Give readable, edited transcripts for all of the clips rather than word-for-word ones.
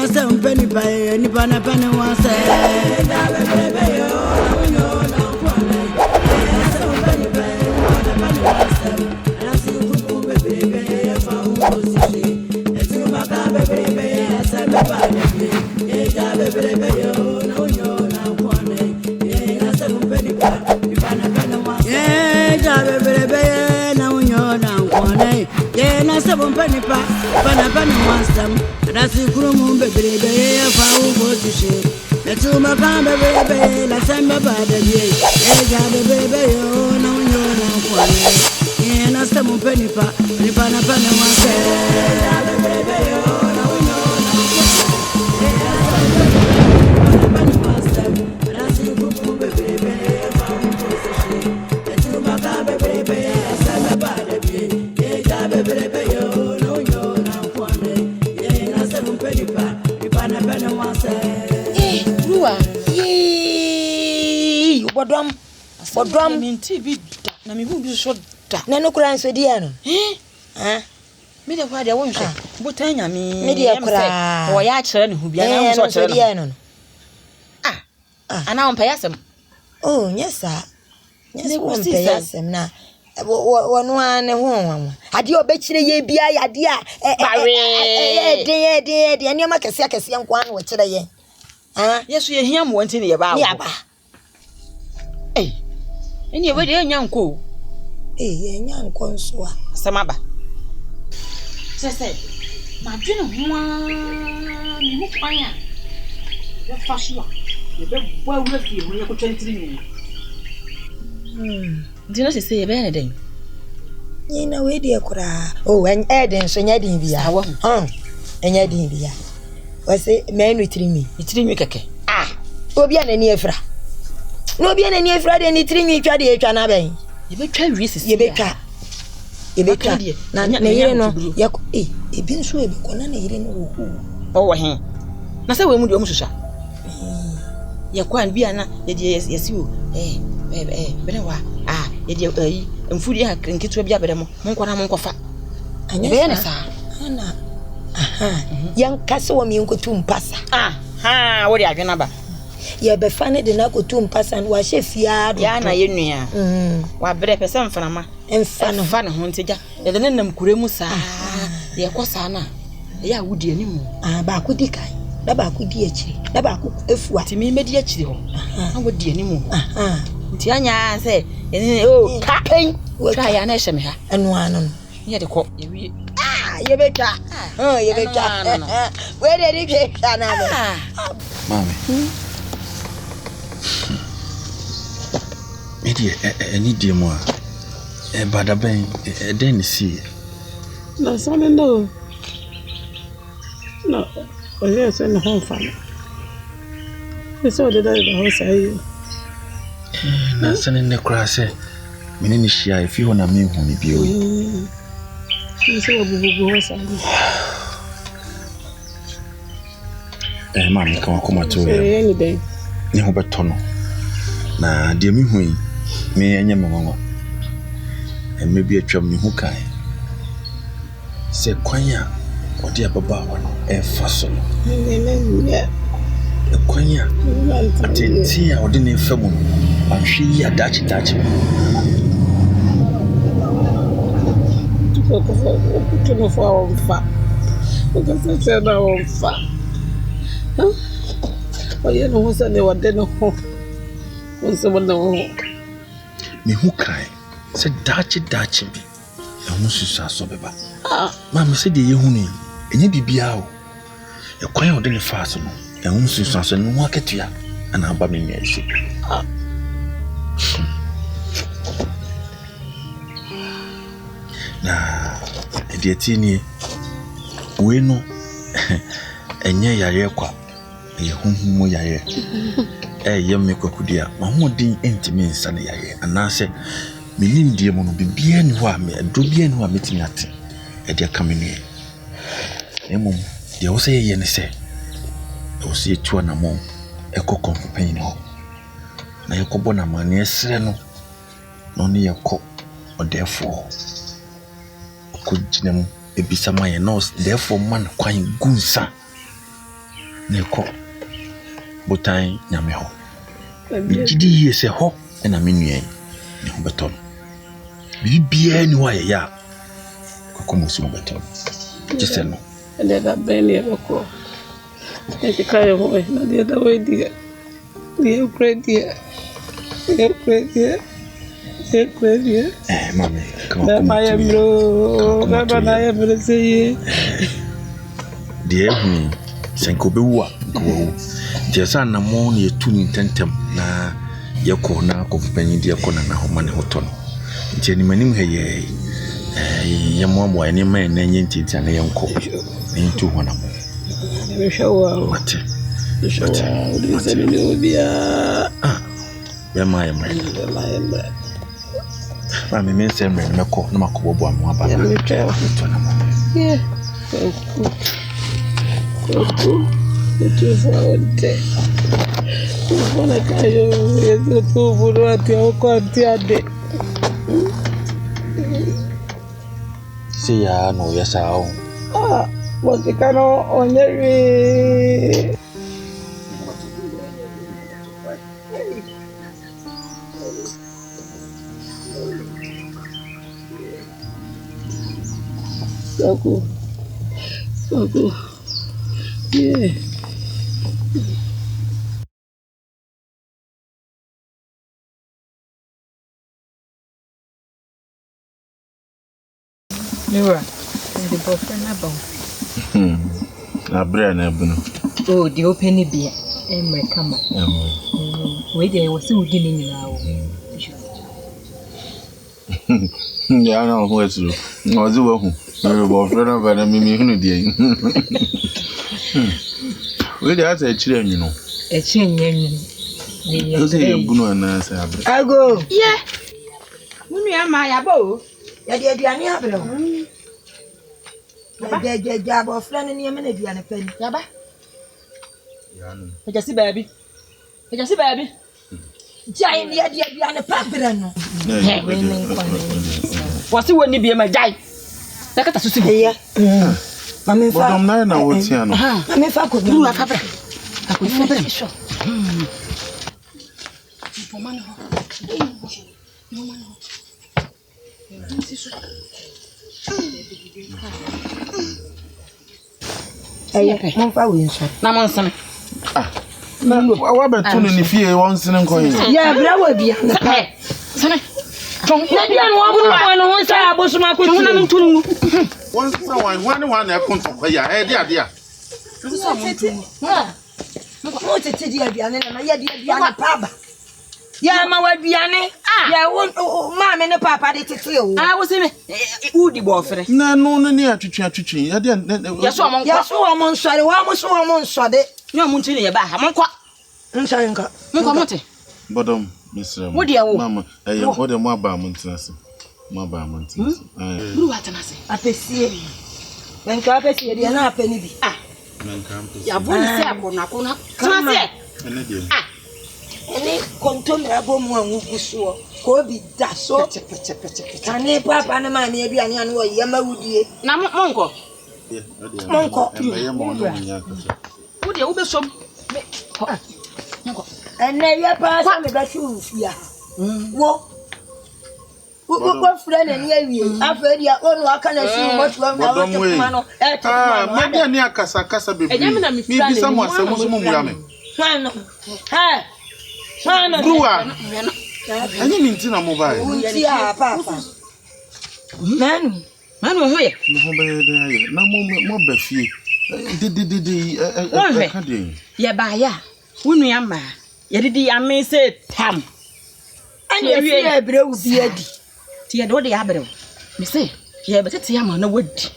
some penny pie, any pana penny was said. Seven penny pa, pana wants them. That's the room, baby, if I will go to shit. The two my baby, let's send my body. Baby, oh, no, you're not one. Yeah, seven penny pa, pana wants them. Baby, oh, no, that's the room, baby, if I will go to shit. The two my baby, let's send my body. Baby, Bodrum minti bi na me hu bi so da na no kura nso dia no me de kwa de won hwe botan nyame me de kura wo ya kire ne hu bia na so kire dia no ana on payasem oh nyesa on payasem na wonu ane ho wanwa ade obekire ye bia ya ade a de ane ma kese nkwa na wo kire ye yesu ye hia mo nti ne ye ba wo eni we de nyanko ye nyanko nso a samaba se ma dwene ho a mi hu kwan a ye fa so a ye be bwa wura fie ho ye ko twentiri ni dino se ye be na den ni na we de kura en eden so nya din bia enya din bia wase menu itiri mi keke obi anani afra no bi anani afra de ni trinwi twa de atwa na ben ye betwa wie sisi ye betwa na yire no ye ebi nso ebi kona na yire no wo he na se we mu de o mususa ye kwan bi ana ye de yesi o bere wa ye de mfudi ha nketwa bi abere mo nkwana mo nkofa anya be na sa ana yan kase wo mi nkotu mpasa wo de adwena ba ye be fa ne de na kotu mpasa no wa hye do ya na ye nua wa bere pese mfanama emfa ne ho nteja ye de nam kure mu sa ye kosa na ye awudi animu ba ko di kai da ba ko di akiri da ba ko efua timi medi akiri ho awudi animu nti anya se ka pen try ya na hye me ha anu anu ye de ko ye wi ye betwa ye betwa we de di ke na be mami Media any dear moi. Bada ben then see. No, son no. No, oh yes, in the home family. It's all the house are you. Na sending the crass, meaning she if you want to mean who be you. So, Mammy, come to any day. Tono. Na dear me who me and your mamma. And maybe a chum who can say, Quanya, or dear Baba, a fossil. A Quanya, I didn't see our dinner film, and she a Dutch. To know for our own fat. Because I said our own fat. Oh, you know, what's they were then home. When someone know me who cry said Dutch me. I want to so beba. Mamma said the Yehuni, and you be biao. A quiet in the fast, and whom so no market ya, and I'll buy me mercy. Nah, dear Tini, we know, and ye yarekwa, a whom yaye. Yam make a kudia, my whole ding intimate Sunday, and I say, Milin dear mono be bien who me, and do bien who are meeting at their coming here. Emum, they will say, Yen say, I will see 2 and a more, a cock on pain home. Na yako bona mani esreno, no ni yako, or therefore, could jinem ebisa my nose, therefore man quite gunsa. Neko botan nyame ho. Bigidi ye se ho na me nua ne ho beto. Bibia ni wa ya. Kokomusi mo beto. Jese no. Ende da bele ko. Ete kai ho na dia da we dia. Dia credit. Dia credit. Mami, come on. Baba na ya bro say. Dia hu senko be wo ko. Dia san na mo na yetu ni tentem na yeko na kofupanyi dia ko na ho ma ne hoto no. Nti ani manim ha ye mo mo ani ma na nyinti na yenko. Ni tu ho na mo. Me shawa. Mate. Udi ni obia. Be ma ye ma. Mami me se me meko na makobo amu aba. Ya me twa. Yeah. Cool. It is our day. Bona kayo yezo tu buru ati oko ati ade. Si ya no yesa o. Wasikano onyeri. Saku. Yeah. Nura, the boyfriend about. Abra na bunu. Oh, the open beer. And my camera. Wait, there was so beginning now. Ya na ho etu. Ozi wo hu. No boyfriend na bana mimi hunu die. We dey asa chire anyu no. E chire anyu. Ni say bunu na say abra. Ago. Yeah. Munu ya ma ya bo. Ya de aduane abere ho. Ja bo friend ni me na aduane pani. Ya ba. Ya no. Ejasi baby. Jai ni aduane pa bere no. Wasi woni bi ma jai. Nakata susu. Eya. Mami fa. Bodom na woti ano. Mami fa ko Buru akabra. Akodi fa sho. Pomano. Eya, mon fa we nso. Na mon sene. Wa betu ni fie won sene nko yin. Ya bra wa bia. Sene. Na bia no aburu wa no ho sa abosuma ko tu. Na ntunu. Won sa wan na ekonto kwa ya e dia dia. Mo tete di aduane na ya di aduane pa ba. Ya ma wa aduane. Ya wo ma me ne papa de tete o. Wo se me udi bo fere. Na no ni atwitwi ya dia. Ya so mo ya so mo nsore wa mo so mo nsode. Ni o mo ntini ye ba ha mo nkwa. Nsore nka. Mo nkwa mote. Bodom Mr. Wo dia wo. Mama, wo de mo aba mo ntinase. Mo aba mo ntinase. Buru atanase. Apesie. Nka apesie dia na apeni bi. Ya bo ni se akona. Tanase. Ene dia. Ene kontomra bo mu anwu so ko bi da so. Kane papa na ma me aduane anu ye ma wudie. Na mo nko. Monko. Embe mo no nya kasa. Wo dia wo be som. Nko. Ene ya pa sa me ba shu fia. Wo friend ni awie. Afa dia onu aka na shu mo tu na wo te kuma no. Ma dia ni akasa be. Mi bi samu asemu so mu mura me. Hano. Ha. Hano. Bruwa. Anyi ni ntina mo ba. Unti a papa. Manu ho ye. Mo be de aye. Na mo ba fie. Ka de. Ye ba ya. Wunu ya ma. Ye didi ya me se tam. Anya fi ebre u bi adi. Ti ye do de ya bere. Me se ye be tete ya ma na wadi.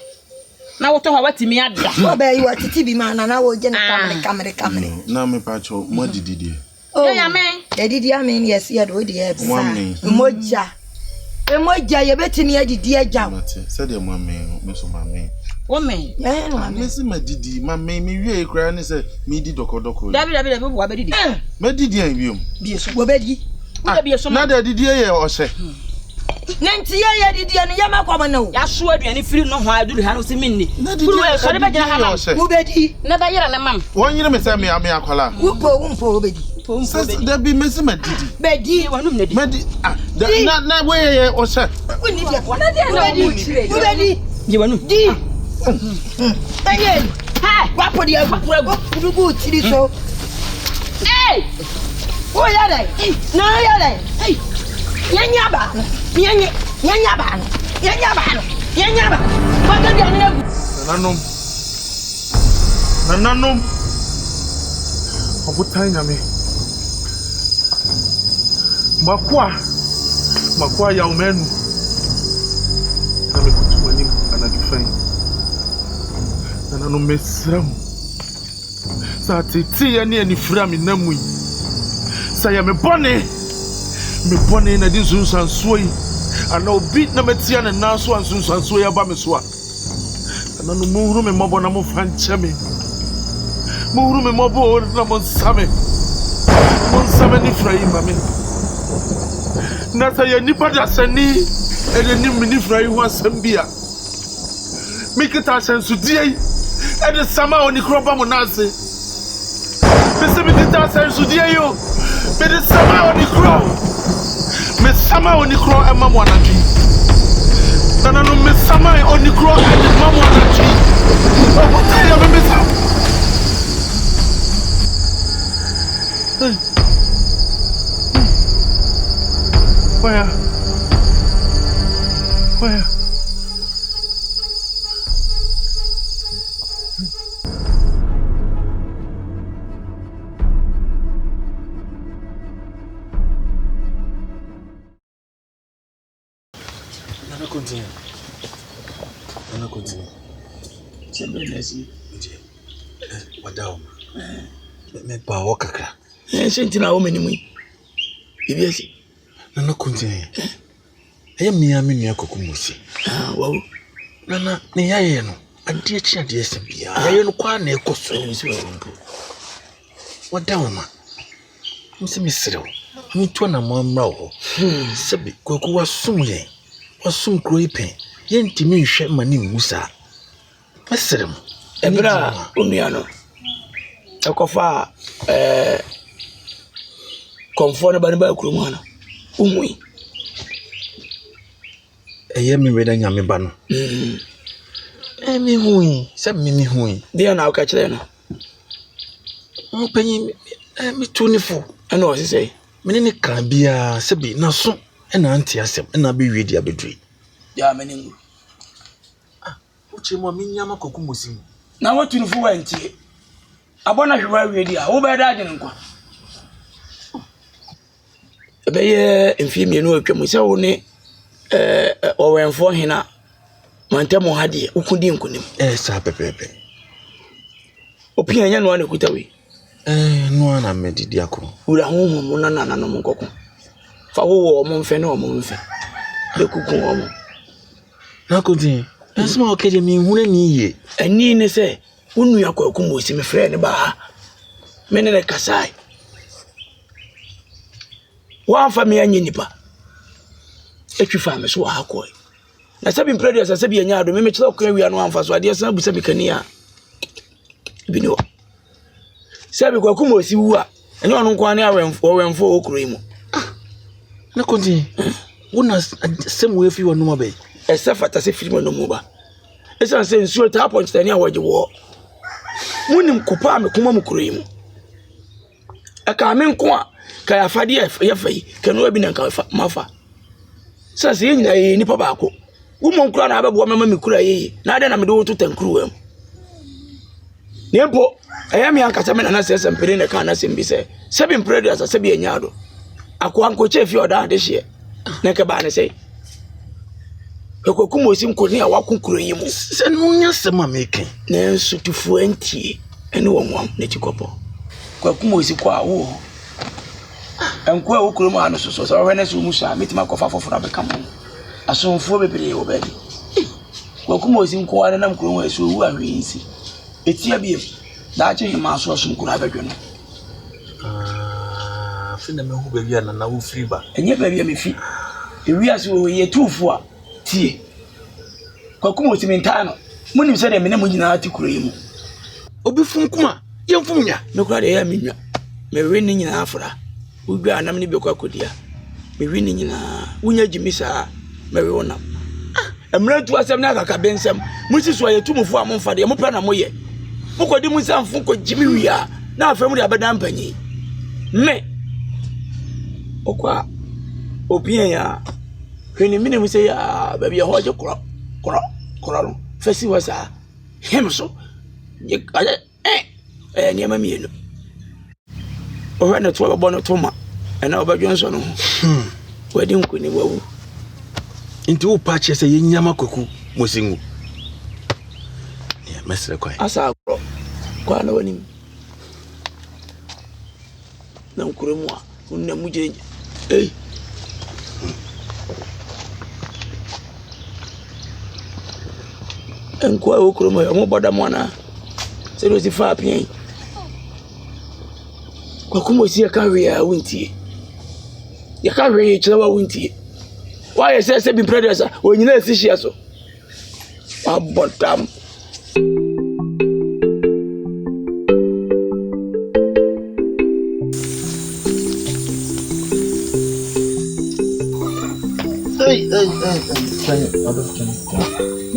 Na wo to ha wati mi ada. Wo be yi watiti bi ma na wo je na kamere. Na me pa cho mo dididi. Ya me. Ya didi amen yes ye do de ya bi. Moja. Emoja ye betimi adidi agya. Say de mo amen, me so ma amen. Wo me. Eh no amen. Me si ma didi, ma me wie kra ni say me di dokodoko. Dabi wo be didi. Me didi an biom. Bi so wo be di. Wo be so na da didi ye o hye. Nanti ya didi ya yama kwa mana o. Ya so aduane firi no ho aduru ha no se minni. Furu e so de be gina ha ma. Wo bedi. Na ba yira na mam. Won yire me say me akwala. Wo po bedi. Da bi me se medidi. Bedi wanum na di. Medi na we o se. Woni dia ko na dia na wo bedi. Ye wanum. Di. Aye. Ha, wa po dia go fudugu tiri so. Hey! Oh ya dai. Na ya dai. Hey. Nyanya ba. Nyanya ba. Pata dia na gu. Nanom. Obutai nyame. Makwa ya umenu. Na me kutumani anadifai. Nanom mesram. Sa titi ya ni anifura mi namu yi. Sa ya me bone na di sunsansuo yi. Ana obi na metia na nanso ansunsansuo ya ba me so a. Nanom muhuru me mobo na mo fanche me. Muhuru me mobo na mo nsame. Mo nsame ni frai mame. Na sa ya nipa da sani ede ni mini frai ho asem bia. Mikita sensu die ede sama oni kroba mo nase. Bese mikita sensu die yo. Bede sama oni kro. Me sama oni kro e mamu anadwi. Nana no me sama oni kro e mamu anadwi. Obutai ya me sa. Where? Nana continue. Sebelezi. Wadao. Me ba wakaka. Sentina wo menimu. Ibiesi. Nana continue. Miya me nua kokumusi. Wow. Nana ne yaye no. Ade chi ade esebia. Yaye no kwa na ekoso. Wadao ma. Nse mesrew. Ntu na mamra wo. Sebi kwaku wasum ye. Wasum kroipen. Yentimi nhwe mani musa. Mesrem. Ebra onuano. Ekofa komfort na banba kurumu ana. Umui. Me weda nyame ba no. Me hui, se me hui. Dia na ka kire no. Mo panyi me tunifo. Ana o sese. Me ne kan bia se bi na so na anti asem na be wi dia bedui. Ya meningu. Uche mo me nyama kokumusi. Na wo tunifo wa ntie. Abona hwewa wi dia, wo be da agene nkwa. Ebeye mfie no atwa mu se wo ne owenfo hina mantemo hade ukudi nkunim Sa pepepe opia nya no na kutawe no na medidi akọ ura honhom na no nkoko fa wo mo mfe na mo mfe de kuku mo na kodi asma okeje mi hune ni ye ani ne se unu yakwaku mo si me frɛ ne ba me ne kasai wa fa me anya nipa etwifa me so ha koi na sabi impredio sa sabi anya ado me kyerɛ okra wi anu amfa so ade san bu sabi kania bi no sabi kwaku mo si wu a enye onu kwa ne awenfo okro mu na kodi wona sem we fi wonu mabe esa fata se firi no mu ba esa se nsuo ta point tani awaje wo munim kopa me kuma mu kro mu aka me nko a ka ya fade ya fai kanu abi na ka mafa sase ye nyina ye nipa baako wo mo nkura na abebo mama me kura ye na ade na me do wo to tankuru am nempo aya me ankasa me na sese mpere na ka na sembi se sebi mpere asa sebi anyado akwa nko chefi oda ade hye na ka ba ne sei ekokum osim ko ne awakonkuro yi mu se no nya sema meken na sutufu antie ene wonwam na chikopo kwakum osi kwa wo enko a wokuro mu ano so hwene so mu sha metima kofa foforo abeka mu asonfo bebre wo bedi kwakum osim ko ana nam kuro mu eso wu ahwensi etia biem da che hima so so nkuro abedwe no fi na me hu ba bia na wo free ba enye ba bia me fi ewiase wo ye tufo a tie kwakum otiminta no munim se de me na mo nyina atikuro yi mu obi fun kuma ye fun nya me kura de ya menwa me we ni nyina afra udwa anam ni be kwakodia me we ni nyina wunya jimisa me we wona emra tu asem na kaka bensem musi so ye tumufo a momfa de mo pɛ na mo ye mo kodi mu samfo ko jimi wia na afam de abada mpanyi me okwa opien ya hwene mini mu se ya ba bia hoje koro no fesi wasa hemso ye ni ama mienu o hwene to babo no toma na obadwo nso no wadi nkuni wawu inti wo pa che se ye nyama kwaku mosingu ne mesre kwai asa koro kwa na wani na nkuremu a unna muje enkwa okuremu ya mo boda mo na se do si fa apien kwaku mo si ka hwe a wontie ya ka hwe kire wa wontie why you say be predator when you know see she so abotam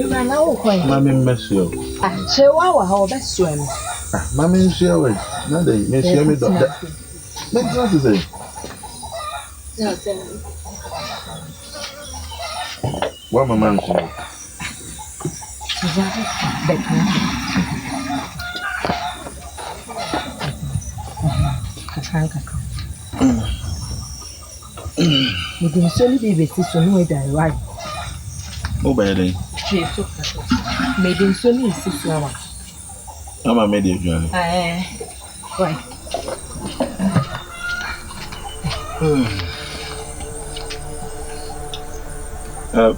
Mama wo kwai. Mami mesio. Chewa wa ha obesio mi. Mami mesio we. Na dey mesio me do. Let's not say. Wa mama nko. Medin so ni bebe si so no e dai right. O ba dey. Medin so ni si so wa. Mama me dey join. Right.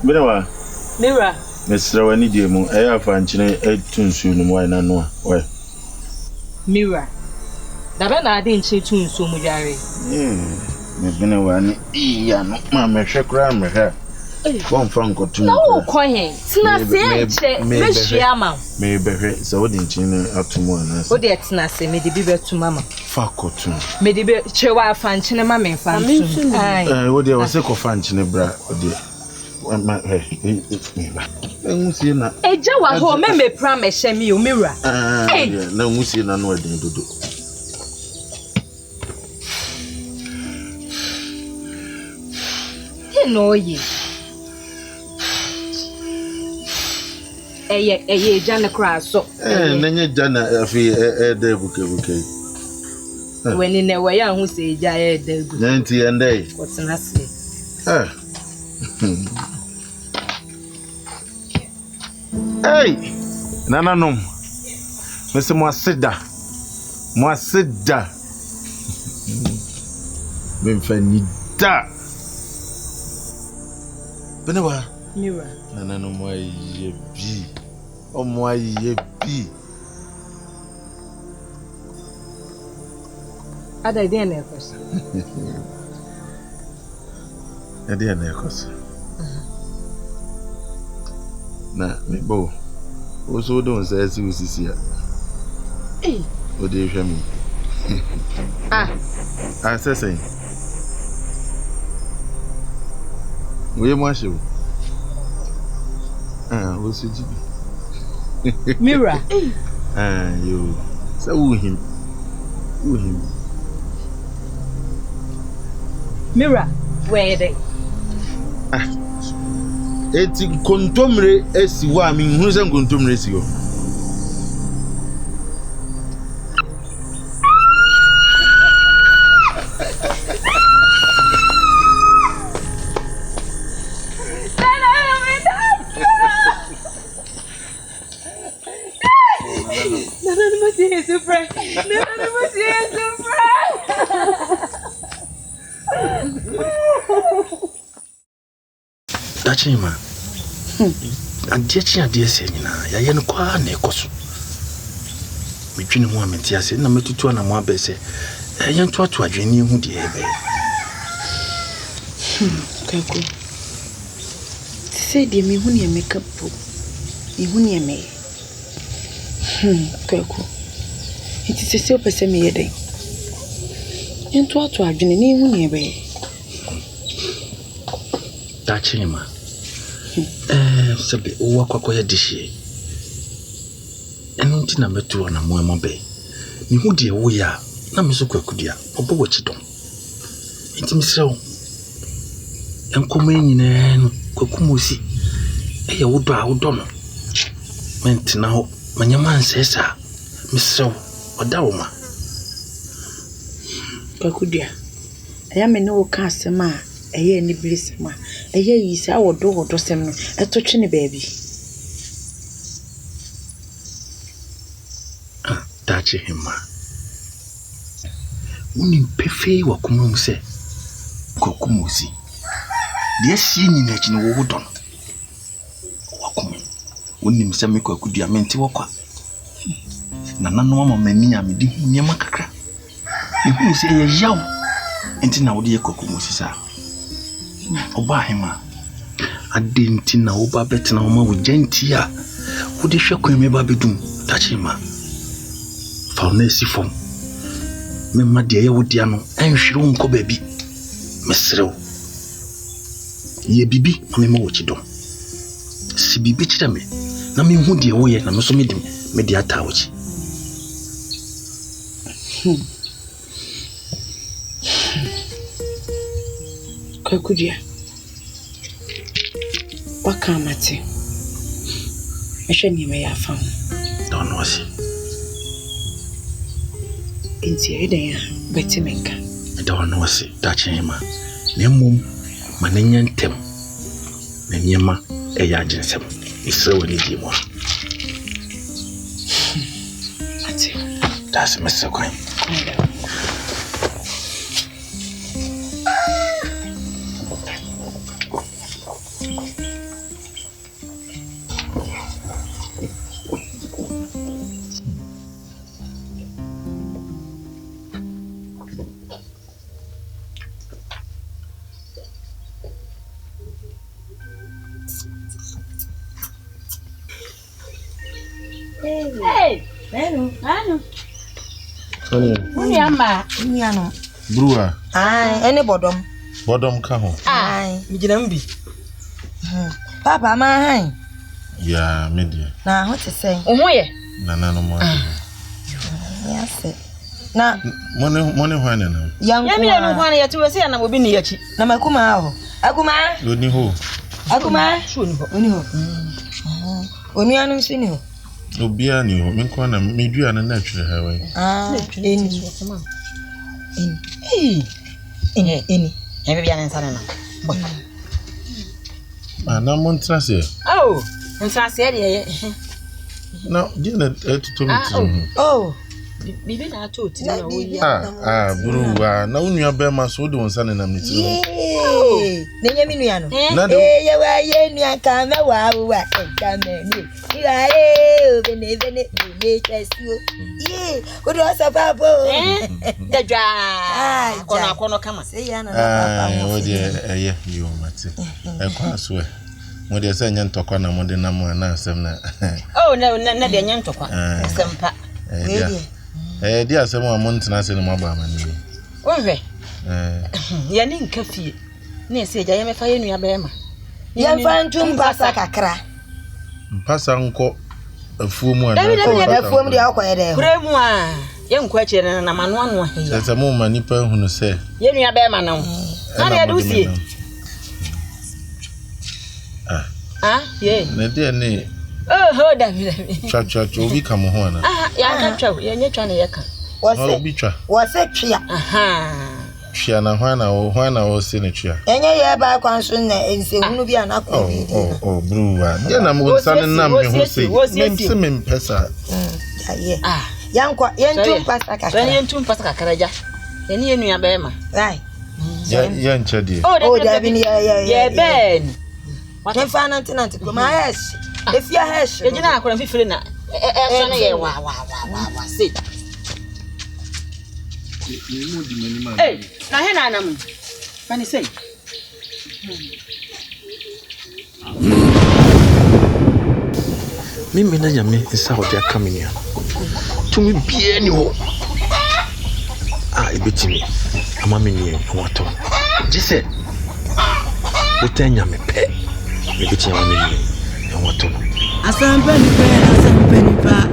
Mira. Mira. Wani die mu afa nchine etunsu no mu na no a. Why? Mira. Dabe na ade nche tunsu mu jare. Mebina wani iya no ma mehwe kra mehwe. Bon franco tu. No kohen. Tina se enche mehwia ma. Me behwe so wodi nchine atomu ana. Wodi etina se me de bi betu mama. Fakotu. Me de be chewa afa nchine ma me fa ntu. Wodi o se ko fa nchine bra wodi. Ma ngusi na. Eja wa ho me pra me hye mi o Mira. Na ngusi na no ade dodo. No ye. Eye jana kra so. Nenye jana afi de buke. When in we ya hu se eja de bu. Nanti ende. Wotena se. Hey, nananom. Mese mo aseda. Memfanida. Benewa. Mira. Nananom ayebi. Omo ayebi. Ada ide na ekosa. Ade na ekosa. Na me bo. Oso don say si usisi a. O de hwe mi. Say. We mo ashe. O so jibi. Mira. Yo. Say who him. Mira, where they? Eti kontomre esi wa mi hu se kontomre esi ho. Dachima. Ade se nyina ya ye no kwa na ekoso. Metwini ho amenti ase na metutu na mo abese. Ye ntoato adwene hu de ebe. Kako. say the me huni make up po. Me huni me. Kwaku. It is a so person me yede. Ento ato adwene ni huni be. Dachima. Sabe uwa kwa dishi. Eno nti na metu na moemo be. Mi hu de wo ya na me so Kwaku dia. Obo wo chidom. Enti misrew. Enkoma nyina no Kwaku mosi. Eye wodo a wodo no. Mentina ho manyama nsesa. Misrew odawo ma. Kwaku dia. Aya me no ka asema eye ni bilisema. Eye yi sa wodo sem no. Eto twe ne baabi. Dachi hima. Uni mpefe wa kumumse. Kwaku mosi. Dia si nyina chi no wodo no. Wakumu. Uni mseme Kwaku dia menti wakwa. Na nanu ama mani amedi hu nyema kakra. Ehu se ye yaw. Enti na wodi ye Kwaku mosi sa. Oba hima. Ade nti na oba betina oma wo genti a. Wodi hwe kweme ba bedum. Dachi hima. Faunesi fom. Memma de ye wodi ano enhwere nko baabi. Mesrew. Ye bibi mama wo chidom. Si bibi chira me. Na me hu de wo ye na me so medim me de ata wo chi. Kwaku dia. Waka mate. Ehwe ni me ya fa. Don't know si. Inti ede ya beti menka. Don't know si. Dachi hima. Nemum manenya ntem. Na nyema eya agensem. Isrew ni di mo. Mate. Das Mr. Kwan. Hey, Nanu. Honey. Nyano. Brewer. Ene bodom. Bodom ka ho. Migina mbi. Papa ma han. Ya, media. Na ho te sei. Oho ye. Na no mo. Ya se. Na money hwan na. Ya mi anu hwan ya tuwe se na obi ni yachi. Na makuma aho. Akuma. Oni ho. Akuma. Oni ho. Oni anu si ni ho. Obia ni ho. Menkwa na medua na na twere ha wai. Eni. Eni. Ebe bia na nsana na. Na montra se. Oh, nsana se de ye. Na dia na etuto mitiri. Oh. Bibi na ato tiri na wo ya. Brewer. Na unua be ma so de wonsa na mitiri. Na nya mi nua no. Ye wa ye nua ka me wa wa ka me ni. Ira bene me chesio. O do asa papa. Dajwa. Kono kama. Se ya na papa. O de eye yo mate. E kwa so e. Mo de se nya ntokwa na mo de na mo na asem na. Oh na de nya ntokwa. Sempa. Di asem a mo ntena se no mo ba amani. Onwe. Ya ni nka fie. Na se ja ye mefa ye nua be ma. Ya fa ntum pasa kakra. Mpasa nko afuomu a. David afuomu de akoye de. Kuremu a ye nko a kire na mano anu a. Se mo ma nipa hunu se. Ye nua be ma na. Na ya dusie. Ye. Na de ne. Oh, David. Cha obi ka mo ho na. Ya ka twa, ye nye twa na ye ka. Obi twa. Wose twa. Twa na hwan na wo se ne twa. Enye ye ba kwan so na ense hunu bi ana ko bi. Oh, brewer. De na mo nsa na me ho se. Me mpesa. Ye. Yankwa, ye ntum pasa kakra. Ye ntum pasa kakra ja. Ye ni enu ya be ma. Right. Ya ncha die. Oh, David ye ben. What if I not come my ass? If your hash, you know, I couldn't be feeling that. Sit. Hey, I had an. Can you say? me na nyame nsa odi aka me nua to me bie ni ho ebetimi ama me nua nwato gise botanya me pe me beti ama me nua nwato asampeni pa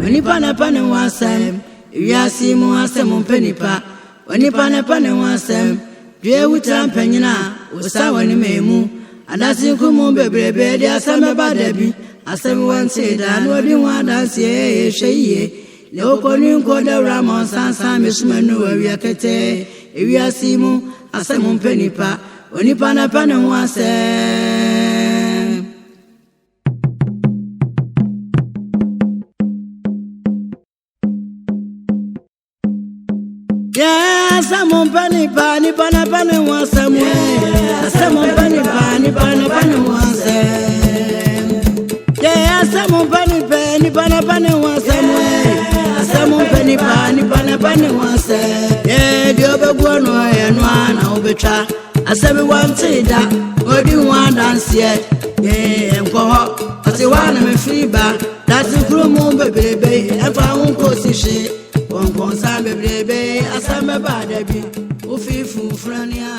onipa na pa ne wasam wiase mu asem penipa onipa na pa ne wasam dwe wuta mpanyina osawani memu adasi kumu bebrebe de asame badabi asame wanse da no di wadanse ehweye le okoni nkoda ramon sansan mesumanu awiakete wiase mu asem penipa onipa na pa ne wasam Samon pani pani pana pani wasam samon pani pani pana pani wasam samon pani pani pana pani wasam samon pani pani pana pani wasam dio begwo no ya no ana obetwa asabi wante da odi wan dance enko ho ati wana me fiba dati krumo bebrebe afa unko sishi Won sa bebrebe asame badabi ofifu frania